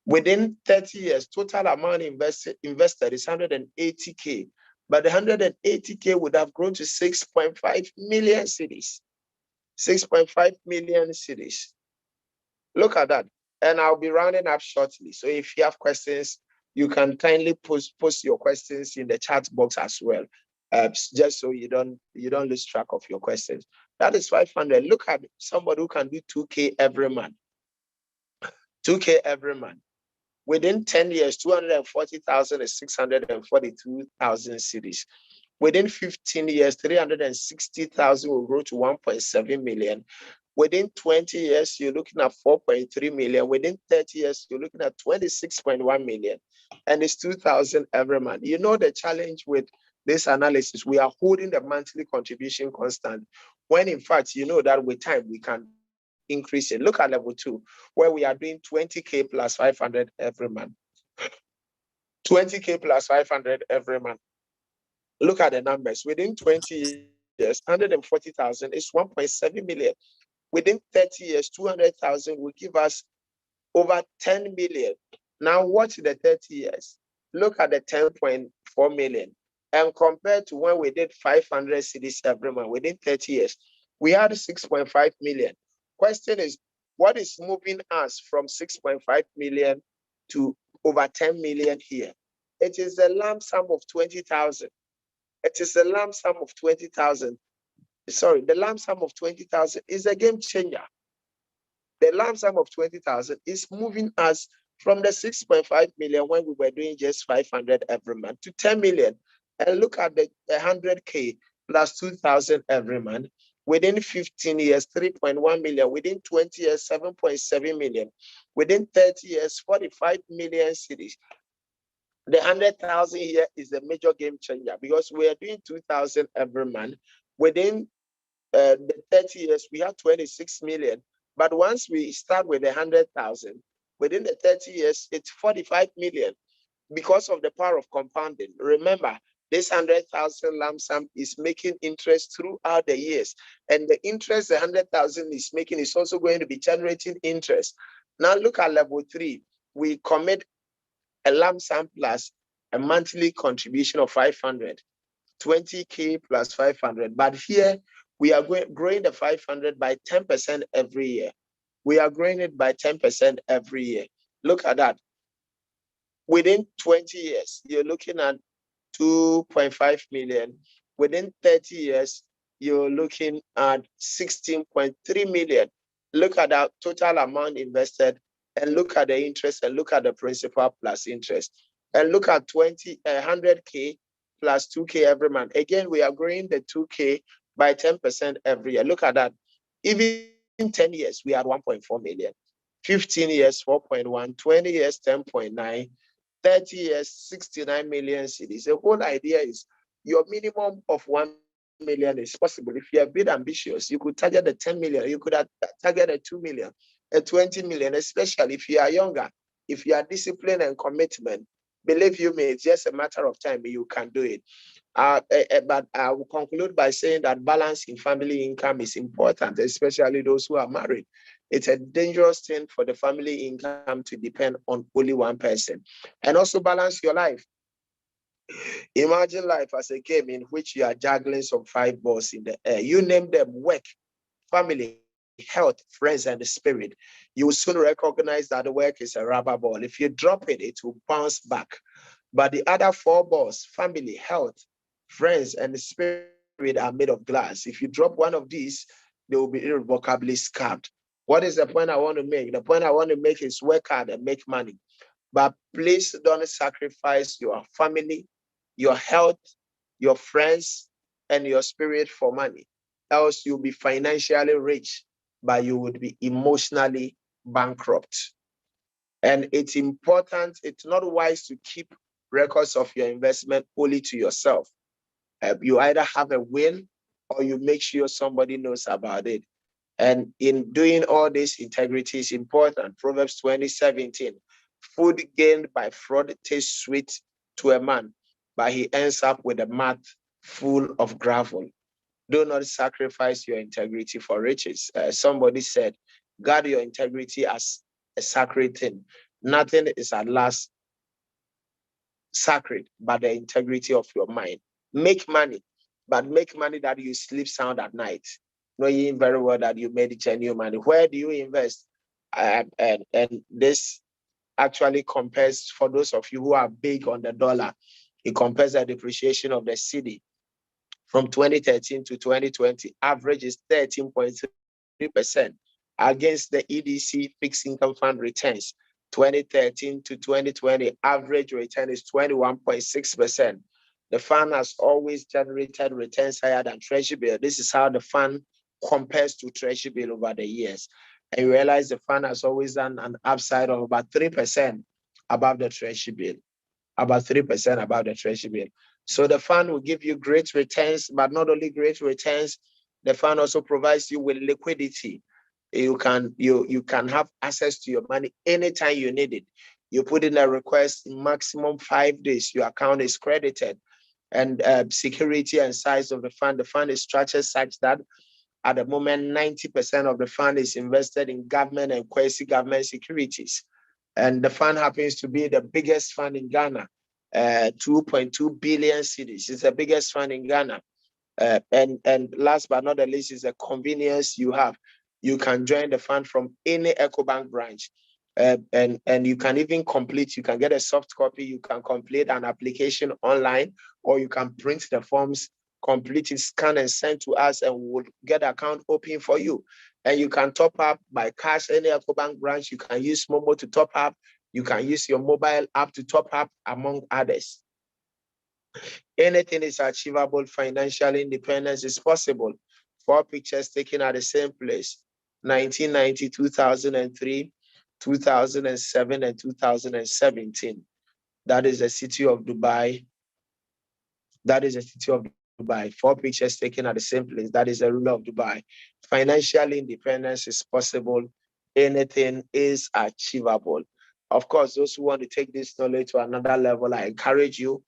A: Within 30 years, total amount invested is 180K, but the 180K would have grown to 6.5 million cedis. 6.5 million cedis. Look at that. And I'll be rounding up shortly. So if you have questions, you can kindly post your questions in the chat box as well. Just so you don't lose track of your questions. That is 500. Look at somebody who can do 2K every month. 2K every month. Within 10 years, 240,000 is 642,000 cedis. Within 15 years, 360,000 will grow to 1.7 million. Within 20 years, you're looking at 4.3 million. Within 30 years, you're looking at 26.1 million. And it's 2,000 every month. You know the challenge with this analysis, we are holding the monthly contribution constant, when in fact, you know that with time, we can increase it. Look at level 2, where we are doing 20K plus 500 every month. 20K plus 500 every month. Look at the numbers. Within 20 years, 140,000 is 1.7 million. Within 30 years, 200,000 will give us over 10 million. Now watch the 30 years. Look at the 10.4 million. And compared to when we did 500 cedis every month, within 30 years, we had 6.5 million. Question is, what is moving us from 6.5 million to over 10 million here? It is a lump sum of 20,000. It is a lump sum of 20,000. Sorry, the lump sum of 20,000 is a game changer. The lump sum of 20,000 is moving us from the 6.5 million when we were doing just 500 every month to 10 million. And look at the 100K plus 2,000 every month. Within 15 years, 3.1 million. Within 20 years, 7.7 million. Within 30 years, 45 million cities. The 100,000 here is a major game changer because we are doing 2,000 every month. Within the 30 years, we have 26 million. But once we start with 100,000, within the 30 years, it's 45 million because of the power of compounding. Remember, this 100,000 lump sum is making interest throughout the years. And the interest the 100,000 is making is also going to be generating interest. Now look at level 3. We commit a lump sum plus a monthly contribution of 500, 20K plus 500. But here we are growing the 500 by 10% every year. We are growing it by 10% every year. Look at that. Within 20 years, you're looking at 2.5 million. Within 30 years, you're looking at 16.3 million. Look at that total amount invested and look at the interest and look at the principal plus interest. And look at 100K plus 2K every month. Again, we are growing the 2K by 10% every year. Look at that. Even 10 years, we are 1.4 million. 15 years, 4.1. 20 years, 10.9. 30 years, 69 million cities. The whole idea is your minimum of 1 million is possible. If you're a bit ambitious, you could target the 10 million, you could target a 2 million, a 20 million, especially if you are younger, if you are disciplined and commitment. Believe you me, it's just a matter of time you can do it. But I will conclude by saying that balancing family income is important, especially those who are married. It's a dangerous thing for the family income to depend on only one person. And also balance your life. Imagine life as a game in which you are juggling some 5 balls in the air. You name them: work, family, health, friends, and the spirit. You will soon recognize that the work is a rubber ball. If you drop it, it will bounce back. But the other 4 balls, family, health, friends, and the spirit, are made of glass. If you drop one of these, they will be irrevocably scarred. What is the point I want to make? The point I want to make is work hard and make money. But please don't sacrifice your family, your health, your friends, and your spirit for money. Else you'll be financially rich, but you would be emotionally bankrupt. And it's important, it's not wise to keep records of your investment only to yourself. You either have a will or you make sure somebody knows about it. And in doing all this, integrity is important. Proverbs 20:17. Food gained by fraud tastes sweet to a man, but he ends up with a mouth full of gravel. Do not sacrifice your integrity for riches. Somebody said, guard your integrity as a sacred thing. Nothing is at last sacred but the integrity of your mind. Make money, but make money that you sleep sound at night, knowing very well that you made genuine money. Where do you invest? And this actually compares, for those of you who are big on the dollar, it compares the depreciation of the cedi from 2013 to 2020. Average is 13.3% against the EDC fixed income fund returns. 2013 to 2020, average return is 21.6%. The fund has always generated returns higher than Treasury bill. This is how the fund compares to Treasury bill over the years. And you realize the fund has always done an upside of about 3% above the Treasury bill, about 3% above the Treasury bill. So the fund will give you great returns, but not only great returns, the fund also provides you with liquidity. You can have access to your money anytime you need it. You put in a request in maximum 5 days, your account is credited. And security and size of the fund is structured such that at the moment, 90% of the fund is invested in government and quasi-government securities. And the fund happens to be the biggest fund in Ghana, 2.2 billion cedis. It's the biggest fund in Ghana. And last but not the least is the convenience you have. You can join the fund from any EcoBank branch. And you can even complete, you can get a soft copy, you can complete an application online, or you can print the forms, complete it, scan and send to us, and we'll get the account open for you. And you can top up by cash, any EcoBank branch. You can use Momo to top up. You can use your mobile app to top up, among others. Anything is achievable. Financial independence is possible. 4 pictures taken at the same place: 1990, 2003, 2007, and 2017. That is the city of Dubai. That is the city of Dubai. 4 pictures taken at the same place. That is the ruler of Dubai. Financial independence is possible. Anything is achievable. Of course, those who want to take this knowledge to another level, I encourage you,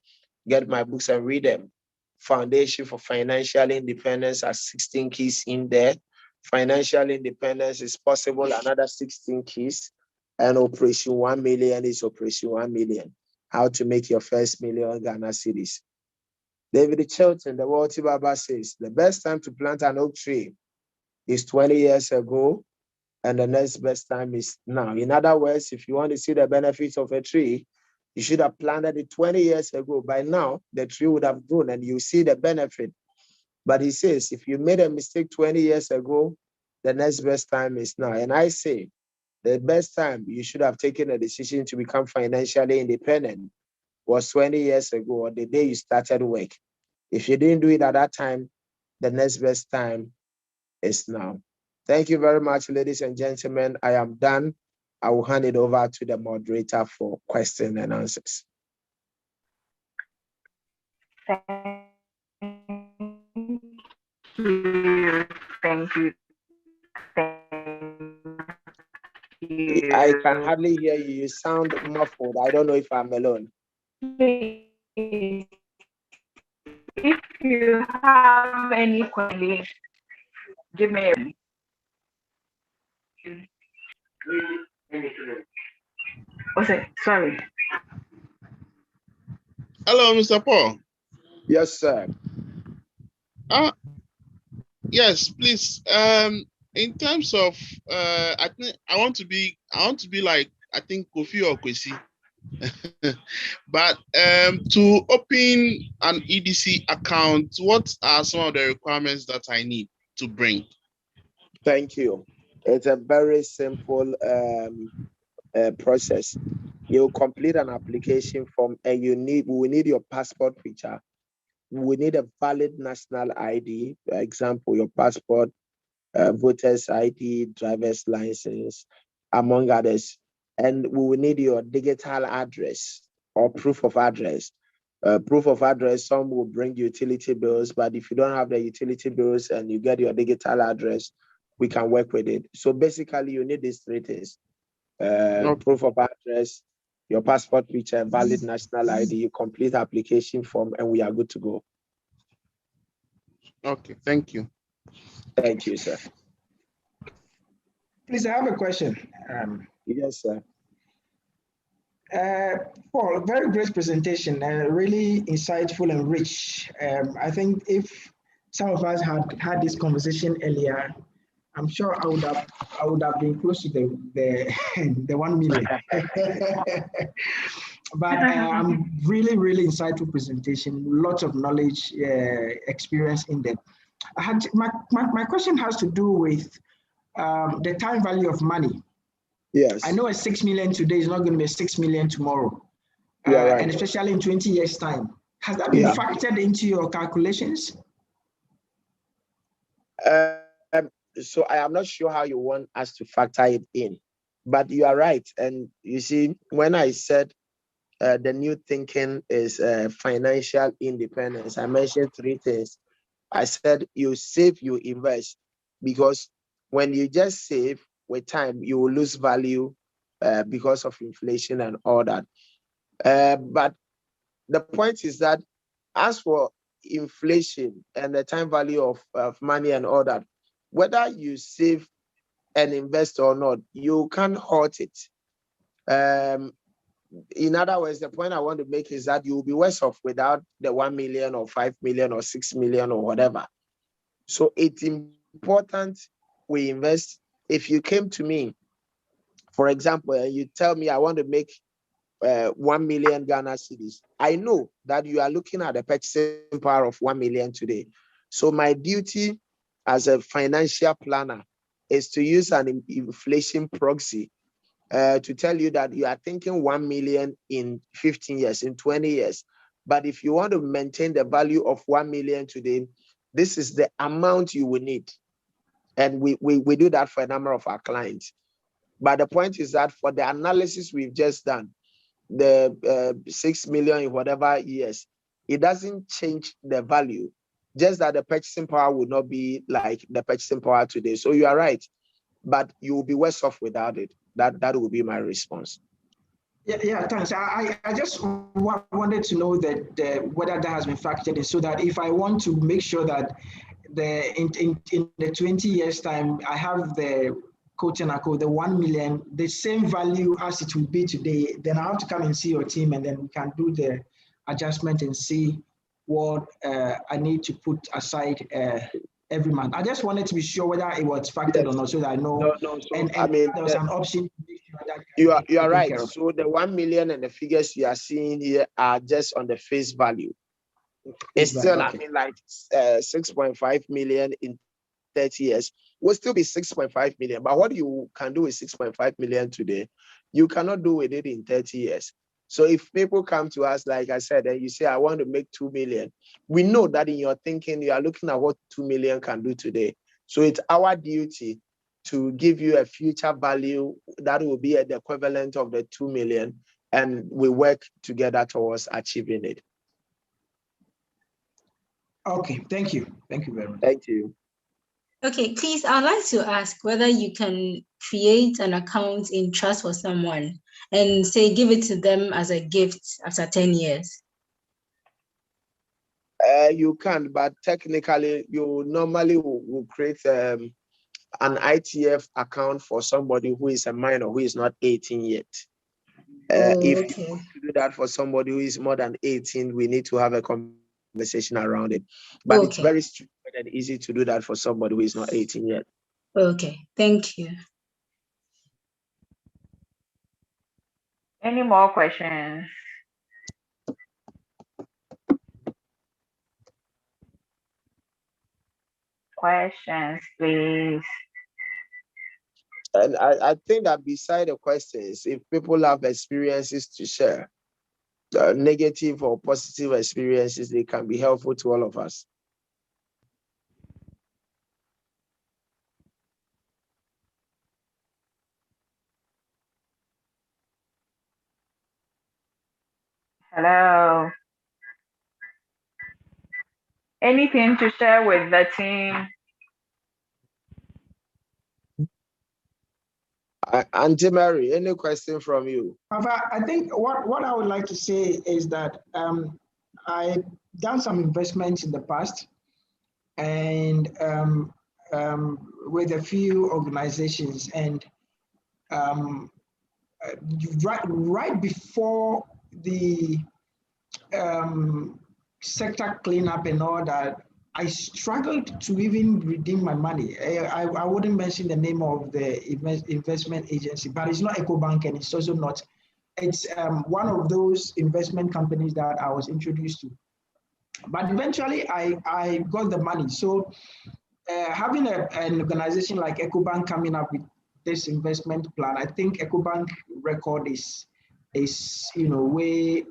A: get my books and read them. Foundation for Financial Independence has 16 keys in there. Financial independence is possible, another 16 keys. And Operation 1 million is Operation 1 million. How to make your first million Ghana cedis. David Chilton, the Walter Baba says, the best time to plant an oak tree is 20 years ago, and the next best time is now. In other words, if you want to see the benefits of a tree, you should have planted it 20 years ago. By now, the tree would have grown and you see the benefit. But he says, if you made a mistake 20 years ago, the next best time is now. And I say, the best time you should have taken a decision to become financially independent was 20 years ago, or the day you started work. If you didn't do it at that time, the next best time is now. Thank you very much, ladies and gentlemen. I am done. I will hand it over to the moderator for questions and answers.
C: Thank you.
A: I can hardly hear you. You sound muffled. I don't know if I'm alone.
C: If you have any questions, give me a. Okay, sorry.
D: Hello, Mr. Paul.
A: Yes, sir.
D: Yes, please. In terms of, I think I want to be like, I think Kofi or Kwesi. But to open an EDC account, what are some of the requirements that I need to bring?
A: Thank you. It's a very simple process. You complete an application form and we will need your passport picture. We need a valid national ID, for example, your passport, voter's ID, driver's license, among others. And we will need your digital address or proof of address. Proof of address, some will bring utility bills, but if you don't have the utility bills and you get your digital address, we can work with it. So basically, you need these 3 things. Proof of address, your passport picture, valid national ID, you complete application form, and we are good to go.
D: Okay, thank you.
A: Thank you, sir.
E: Please, I have a question.
A: Yes, sir.
E: Paul, very great presentation, really insightful and rich. I think if some of us had this conversation earlier, I'm sure I would have been close to the 1 million. But I'm really insightful presentation, lots of knowledge, experience in depth. My question has to do with the time value of money.
A: Yes.
E: I know a 6 million today is not going to be a 6 million tomorrow.
A: Right.
E: And especially in 20 years' time. Has that been factored into your calculations?
A: So I am not sure how you want us to factor it in, but you are right. And you see, when I said the new thinking is financial independence, I mentioned 3 things. I said you save, you invest, because when you just save with time, you will lose value because of inflation and all that. But the point is that as for inflation and the time value of money and all that, whether you save and invest or not, you can't halt it. In other words, the point I want to make is that you will be worse off without the 1 million or 5 million or 6 million or whatever. So it's important we invest. If you came to me, for example, and you tell me I want to make 1 million Ghana cedis, I know that you are looking at the purchasing power of 1 million today. So my duty as a financial planner is to use an inflation proxy to tell you that you are thinking 1 million in 15 years, in 20 years. But if you want to maintain the value of 1 million today, this is the amount you will need. And we do that for a number of our clients. But the point is that for the analysis we've just done, the 6 million in whatever years, it doesn't change the value, just that the purchasing power will not be like the purchasing power today. So you are right, but you will be worse off without it. That will be my response.
E: Yeah, thanks. I just wanted to know that whether that has been factored in, so that if I want to make sure that in the 20 years time, I have the quote and unquote the 1 million, the same value as it will be today, then I have to come and see your team, and then we can do the adjustment and see what I need to put aside every month. I just wanted to be sure whether it was factored or not, so that I know.
A: No. So
E: and
A: I mean,
E: there was an option to make sure that
A: you are right. So the 1 million and the figures you are seeing here are just on the face value. It's still, okay. I mean, like 6.5 million in 30 years will still be 6.5 million. But what you can do with 6.5 million today, you cannot do with it in 30 years. So if people come to us, like I said, and you say, I want to make 2 million, we know that in your thinking, you are looking at what 2 million can do today. So it's our duty to give you a future value that will be at the equivalent of the 2 million, and we work together towards achieving it.
E: Okay, thank you. Thank you very much.
A: Thank you.
F: Okay, please, I'd like to ask whether you can create an account in trust for someone and say, give it to them as a gift after 10 years.
A: You can, but technically, you normally will create an ITF account for somebody who is a minor, who is not 18 yet. If you want to do that for somebody who is more than 18, we need to have a conversation around it. But it's very straightforward and easy to do that for somebody who is not 18 yet.
F: Okay, thank you.
C: Any more questions? Questions, please.
A: And I think that beside the questions, if people have experiences to share, negative or positive experiences, they can be helpful to all of us.
C: Hello. Anything to share with the team?
A: Auntie Mary, any question from you?
E: I think what I would like to say is that I've done some investments in the past, and with a few organizations, and right before the sector cleanup and all that, I struggled to even redeem my money. I wouldn't mention the name of the investment agency, but it's not EcoBank, and it's also not. It's one of those investment companies that I was introduced to. But eventually, I got the money. So having an organization like EcoBank coming up with this investment plan, I think EcoBank record is way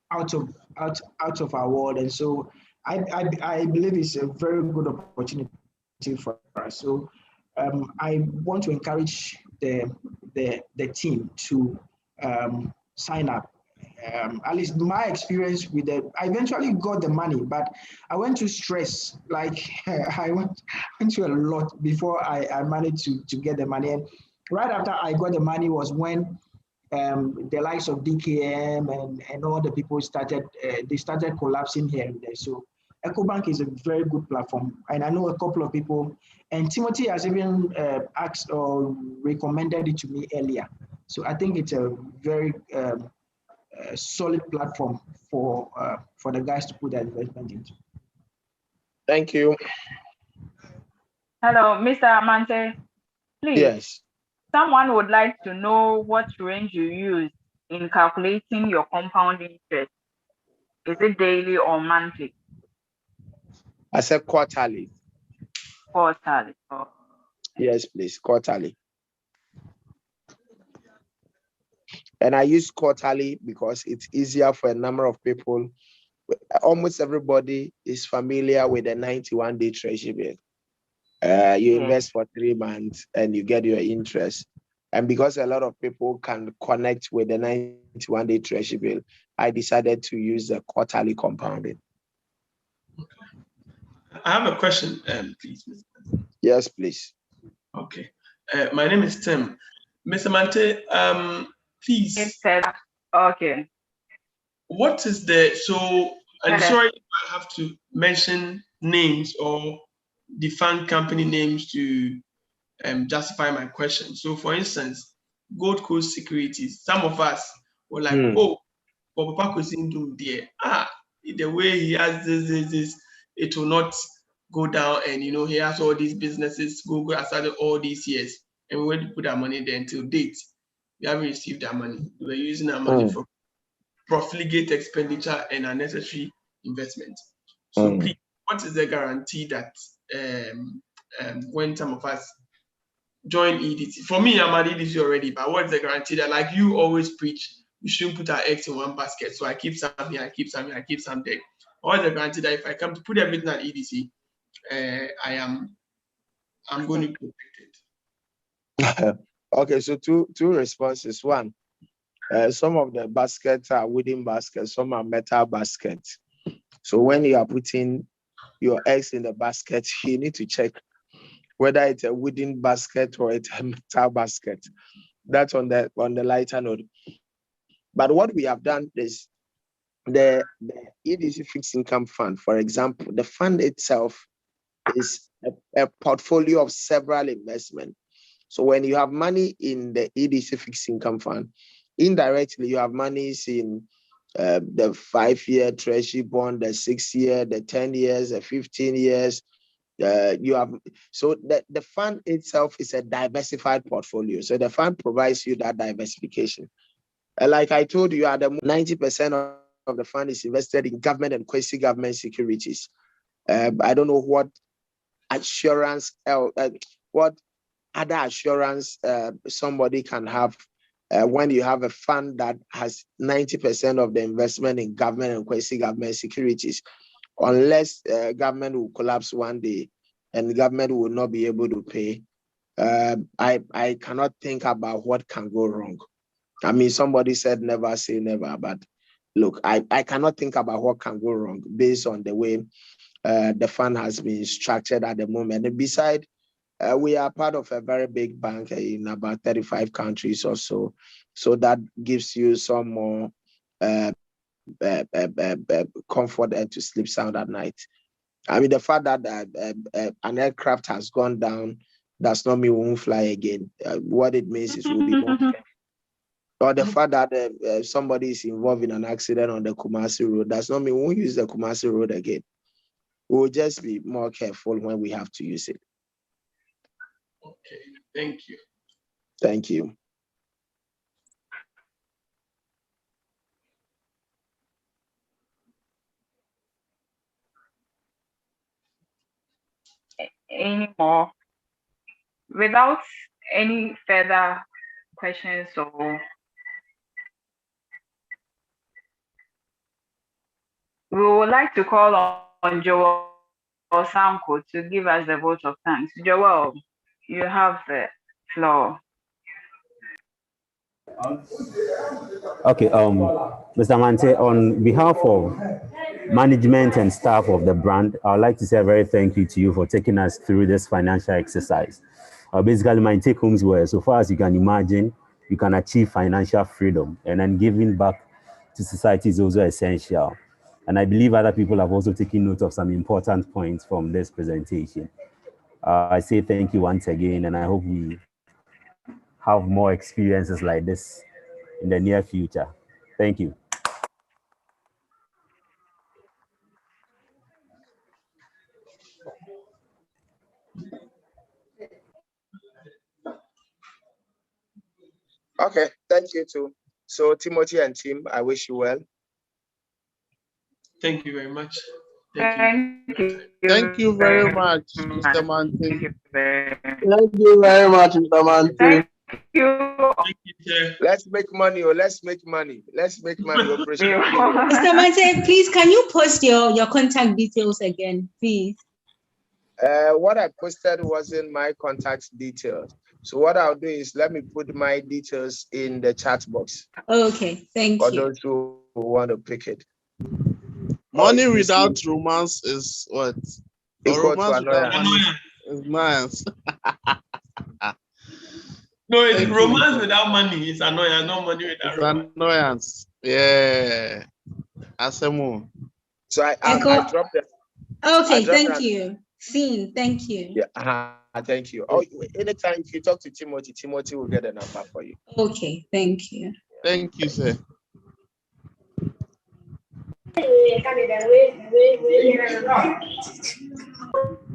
E: out of our world, and so I believe it's a very good opportunity for us. So I want to encourage the team to sign up. At least my experience with it, I eventually got the money, but I went through stress. Like I went through a lot before I managed to get the money. And right after I got the money was when the likes of DKM and all the people started collapsing here and there. So EcoBank is a very good platform, and I know a couple of people, and Timothy has even asked or recommended it to me earlier. So I think it's a very solid platform for the guys to put their investment into.
A: Thank you.
C: Hello, Mr. Amante. Please.
A: Yes.
C: Someone would like to know what range you use in calculating your compound interest. Is it daily or monthly?
A: I said quarterly.
C: Quarterly. Oh.
A: Yes, please, quarterly. And I use quarterly because it's easier for a number of people almost everybody is familiar with the 91-day treasury bill. You invest for 3 months and you get your interest. And because a lot of people can connect with the 91-day treasury bill, I decided to use the quarterly compounding.
G: I have a question, please.
A: Yes, please.
G: Okay. My name is Tim. Mr. Mante, please.
C: Okay.
G: What is I'm sorry if I have to mention names or define company names to justify my question. So, for instance, Gold Coast Securities, some of us were like, oh, but Papa Kosindu there. The way he has this, it will not go down. And, he has all these businesses, Google has started all these years. And we went to put our money there until date. We haven't received our money. We were using our money for profligate expenditure and unnecessary investment. So please, what is the guarantee that when some of us join EDC? For me, I'm at EDC already, but what is the guarantee that, like you always preach, we shouldn't put our eggs in one basket? So I keep some here, I keep some here, I keep some there. What is the guarantee that if I come to put everything at EDC, I'm going to be protected?
A: Okay, so two responses. One, some of the baskets are wooden baskets, some are metal baskets. So when you are putting your eggs in the basket, you need to check whether it's a wooden basket or it's a metal basket. That's on the lighter note. But what we have done is the EDC fixed income fund, for example, the fund itself is a portfolio of several investments. So when you have money in the EDC fixed income fund, indirectly you have monies in the 5-year treasury bond, the 6-year, the 10 years, the 15 years. You have the fund itself is a diversified portfolio. So the fund provides you that diversification. Like I told you, 90% of the fund is invested in government and quasi-government securities. I don't know what assurance, what other assurance somebody can have when you have a fund that has 90% of the investment in government and quasi-government securities, unless government will collapse one day and the government will not be able to pay. I cannot think about what can go wrong. I mean, somebody said never say never, but look, I cannot think about what can go wrong based on the way the fund has been structured at the moment. And besides, we are part of a very big bank in about 35 countries or so. So that gives you some more comfort and to sleep sound at night. I mean, the fact that an aircraft has gone down does not mean we won't fly again. What it means is we'll be more careful. Or the fact that somebody is involved in an accident on the Kumasi Road does not mean we won't use the Kumasi Road again. We'll just be more careful when we have to use it.
G: Okay, thank you.
A: Thank you.
C: Any more? Without any further questions, or we would like to call on Joel Sanko to give us the vote of thanks. Joel, you have the floor.
H: Okay, Mr. Mante, on behalf of management and staff of the brand, I would like to say a very thank you to you for taking us through this financial exercise. Basically, my take homes were, so far as you can imagine, you can achieve financial freedom, and then giving back to society is also essential. And I believe other people have also taken note of some important points from this presentation. I say thank you once again, and I hope we have more experiences like this in the near future. Thank you.
A: Okay, thank you too. So Timothy and team, I wish you well.
G: Thank you very much.
C: Thank you.
D: Thank you very much, Mr. Mante.
C: Thank you very much.
I: Thank you very much, Mr. Mante.
C: Thank you.
G: Thank you, sir.
A: Let's make money. Oh, let's make money. Let's make money. Operation.
F: Mr. Mante, please, can you post your contact details again, please?
A: What I posted wasn't my contact details. So what I'll do is let me put my details in the chat box.
F: Okay, thank
A: For
F: you.
A: those who want to pick it.
D: Money without romance is what? Or
A: Equal to
D: romance without
A: annoyance.
D: money is nice.
G: No, it's
D: Thank you.
G: romance without money. It's annoyance, no money without
D: It's
G: romance.
D: annoyance. Yeah. Asemu.
A: So I
F: Echo.
A: dropped it.
F: Okay, thank you. Seen, thank you.
A: Yeah, thank you. Oh, anytime if you talk to Timothy, Timothy will get a number for you.
F: Okay, thank you.
D: Thank you, sir.